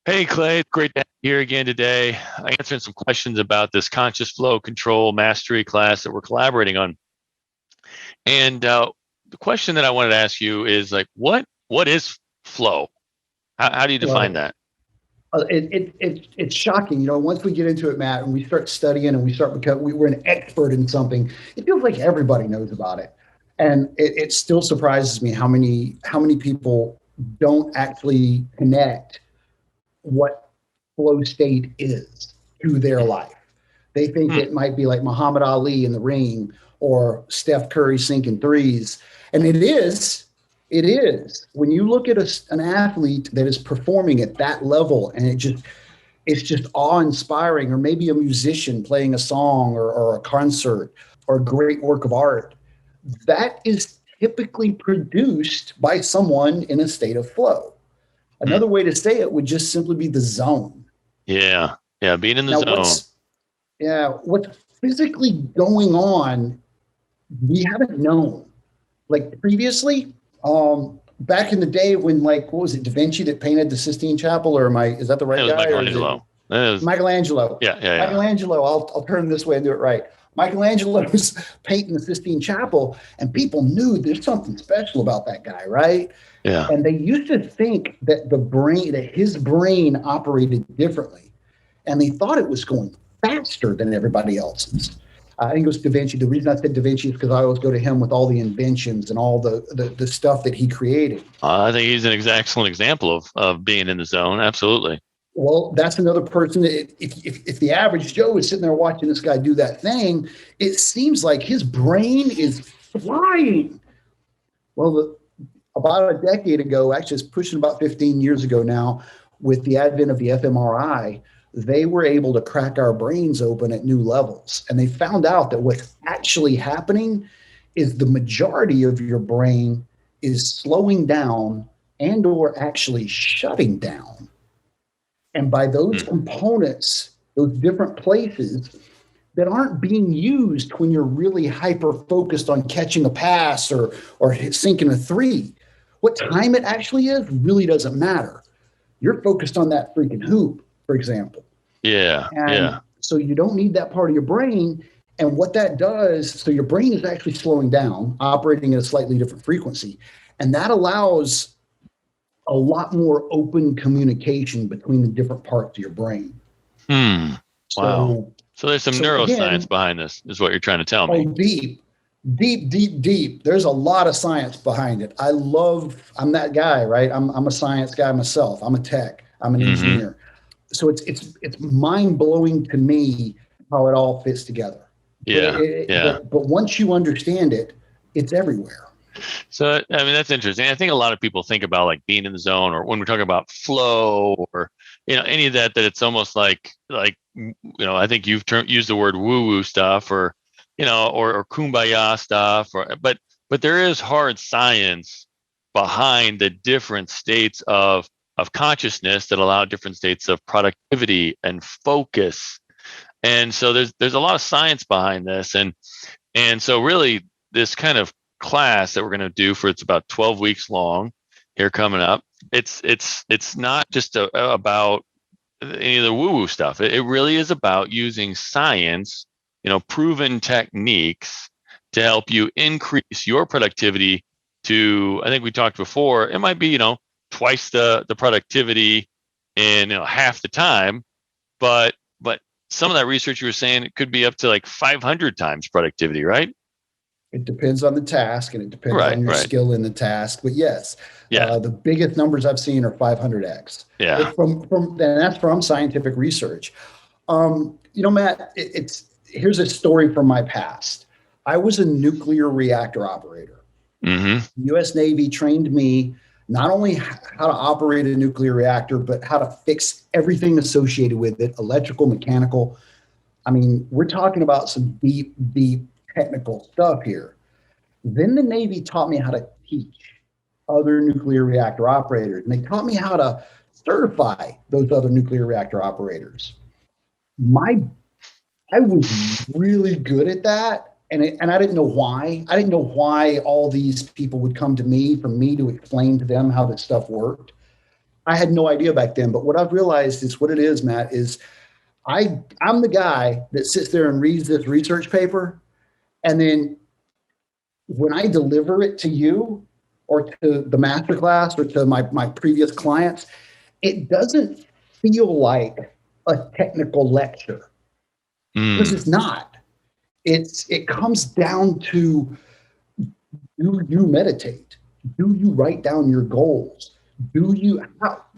Hey, Clay, great to have you here again today. I answered some questions about this conscious flow control mastery class that we're collaborating on. And the question that I wanted to ask you is like, what is flow? How do you define Well, that? it's shocking. Once we get into it, Matt, and we start studying and we start because we're an expert in something, it feels like everybody knows about it. And it still surprises me how many people don't actually connect what flow state is to their life. They think Hmm. it might be like Muhammad Ali in the ring or Steph Curry sinking threes. And it is. It is. When you look at an athlete that is performing at that level and it's just awe-inspiring, or maybe a musician playing a song or a concert or a great work of art, that is typically produced by someone in a state of flow. Hmm. Another way to say it would just simply be the zone. Yeah. Yeah. Being in the Now, zone. what's physically going on, we haven't known. Like previously, back in the day when, like, what was it, Da Vinci that painted the Sistine Chapel, or is that the It right was guy, or is it Michelangelo. It was, Michelangelo? yeah. Yeah. Yeah. Michelangelo, I'll turn this way and do it right. Michelangelo was painting the Sistine Chapel, and people knew there's something special about that guy, right? Yeah. And they used to think that his brain operated differently, and they thought it was going faster than everybody else's. I think it was Da Vinci. The reason I said Da Vinci is because I always go to him with all the inventions and all the stuff that he created. I think he's an excellent example of being in the zone. Absolutely. Well, that's another person that if the average Joe is sitting there watching this guy do that thing, it seems like his brain is flying. Well, about a decade ago, actually, it's pushing about 15 years ago now, with the advent of the fMRI, they were able to crack our brains open at new levels. And they found out that what's actually happening is the majority of your brain is slowing down and or actually shutting down. And by those Hmm. components, those different places that aren't being used when you're really hyper focused on catching a pass or sinking a three. What time it actually is really doesn't matter. You're focused on that freaking hoop, for example. Yeah. And Yeah. so you don't need that part of your brain. And what that does, so your brain is actually slowing down, operating at a slightly different frequency. And that allows a lot more open communication between the different parts of your brain. Hmm. Wow. So, So there's some so neuroscience again, behind this, is what you're trying to tell oh, me. deep. There's a lot of science behind it. I'm that guy, right? I'm a science guy myself. I'm a tech. I'm an Hmm. engineer. So it's mind blowing to me how it all fits together. But Yeah. Yeah. but once you understand it, it's everywhere. So, I mean, that's interesting. I think a lot of people think about like being in the zone, or when we're talking about flow, or any of that, that it's almost like I think you've used the word woo woo stuff, or or kumbaya stuff, but there is hard science behind the different states of consciousness that allow different states of productivity and focus. And so there's a lot of science behind this, and so really this kind of class that we're going to do, for it's about 12 weeks long here coming up, it's not just about any of the woo woo stuff. It really is about using science, proven techniques to help you increase your productivity to, I think we talked before, it might be, twice the productivity in half the time, but some of that research you were saying, it could be up to like 500 times productivity, right? It depends on the task and it depends Right, on your right. skill in the task. But yes, Yeah, the biggest numbers I've seen are 500x. yeah. It's from and that's from scientific research. Matt, it's here's a story from my past. I was a nuclear reactor operator. Mm-hmm. The U.S. Navy trained me not only how to operate a nuclear reactor, but how to fix everything associated with it, electrical, mechanical. I mean, we're talking about some deep technical stuff here. Then the Navy taught me how to teach other nuclear reactor operators, and they taught me how to certify those other nuclear reactor operators. My I was really good at that, and I didn't know why. I didn't know why all these people would come to me for me to explain to them how this stuff worked. I had no idea back then, but what I've realized is what it is, Matt, is I'm the guy that sits there and reads this research paper, and then when I deliver it to you or to the masterclass or to my previous clients, it doesn't feel like a technical lecture because Mm. it's not. It comes down to, do you meditate? Do you write down your goals?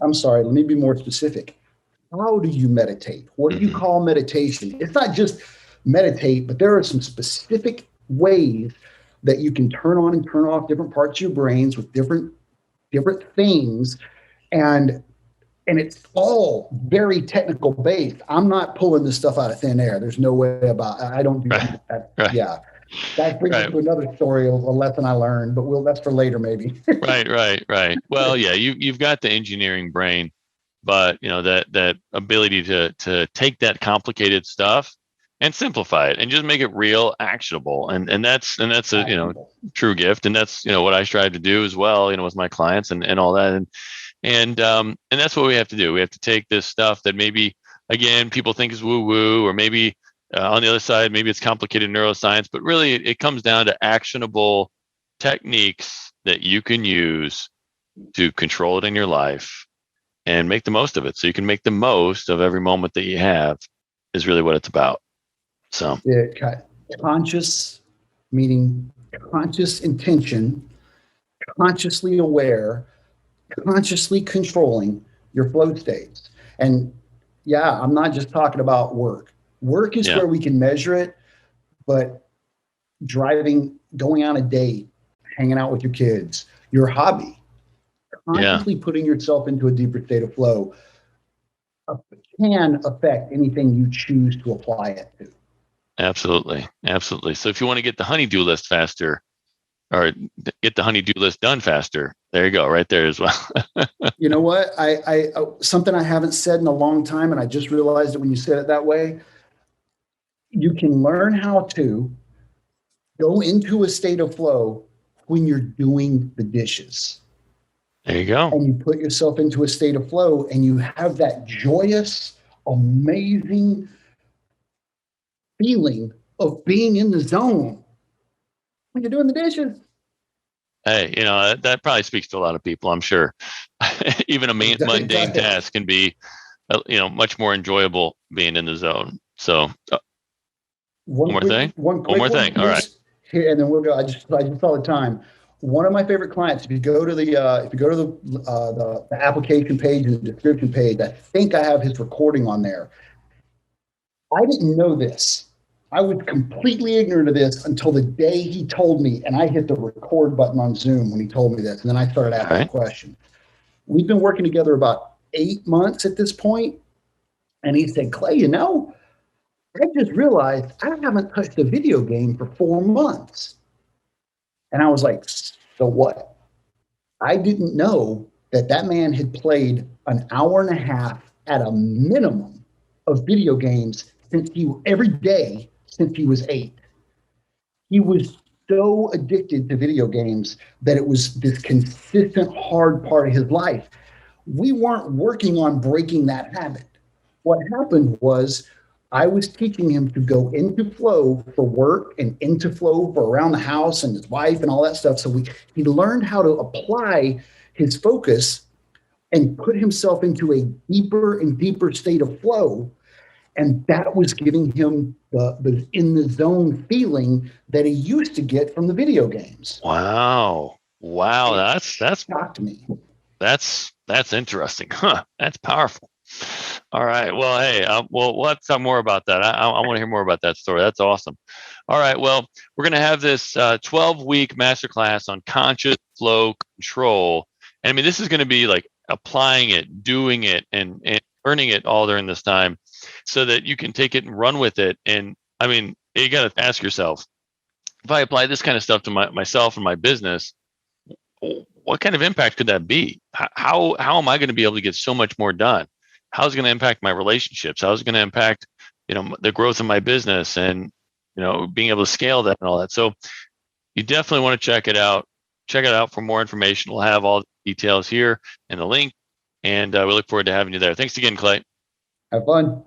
I'm sorry, let me be more specific. How do you meditate? What do you Hmm. call meditation? It's not just meditate, but there are some specific ways that you can turn on and turn off different parts of your brains with different things. And it's all very technical based. I'm not pulling this stuff out of thin air. There's no way about I don't do Right. that. Right. Yeah. That brings me Right. to another story of a lesson I learned, but that's for later maybe. Right. Right. Right. Well, yeah, you've got the engineering brain, but that ability to take that complicated stuff and simplify it and just make it real actionable. And that's a Actionable. true gift. And that's what I strive to do as well, with my clients and all that. And that's what we have to do. We have to take this stuff that maybe, again, people think is woo woo, or maybe on the other side, maybe it's complicated neuroscience, but really it comes down to actionable techniques that you can use to control it in your life and make the most of it. So you can make the most of every moment that you have is really what it's about. So, Conscious, meaning conscious intention, consciously aware, consciously controlling your flow states. And yeah, I'm not just talking about work. Work is yeah. where we can measure it, but driving, going on a date, hanging out with your kids, your hobby, Yeah. consciously putting yourself into a deeper state of flow can affect anything you choose to apply it to. Absolutely. Absolutely. So if you want to get the honey-do list faster, or get the honey-do list done faster, there you go, right there as well. You know what? I something I haven't said in a long time, and I just realized it when you said it that way. You can learn how to go into a state of flow when you're doing the dishes. There you go. And you put yourself into a state of flow and you have that joyous, amazing feeling of being in the zone when you're doing the dishes. Hey, that probably speaks to a lot of people, I'm sure. Even a mundane task can be, much more enjoyable being in the zone. So, one more thing. One quick one, All right. here, and then we'll go. I just saw the time. One of my favorite clients. If you go to the application page and the description page, I think I have his recording on there. I didn't know this. I was completely ignorant of this until the day he told me, and I hit the record button on Zoom when he told me this, and then I started asking the question. We've been working together about 8 months at this point, and he said, Clay, I just realized I haven't touched a video game for 4 months. And I was like, so what? I didn't know that man had played an hour and a half at a minimum of video games every day since he was 8. He was so addicted to video games that it was this consistent hard part of his life. We weren't working on breaking that habit. What happened was I was teaching him to go into flow for work and into flow for around the house and his wife and all that stuff. So he learned how to apply his focus and put himself into a deeper and deeper state of flow. And that was giving him the in the zone feeling that he used to get from the video games. Wow. That's shocked me. That's interesting. Huh. That's powerful. All right. Well, hey, we'll have to talk more about that. I want to hear more about that story. That's awesome. All right. Well, we're going to have this 12-week masterclass on conscious flow control. And I mean, this is going to be like applying it, doing it, and learning it all during this time so that you can take it and run with it. And I mean, you got to ask yourself, if I apply this kind of stuff to myself and my business, what kind of impact could that be? How am I going to be able to get so much more done? How is it going to impact my relationships? How is it going to impact, the growth of my business and, being able to scale that and all that. So you definitely want to check it out. Check it out for more information. We'll have all the details here in the link. And we look forward to having you there. Thanks again, Clay. Have fun.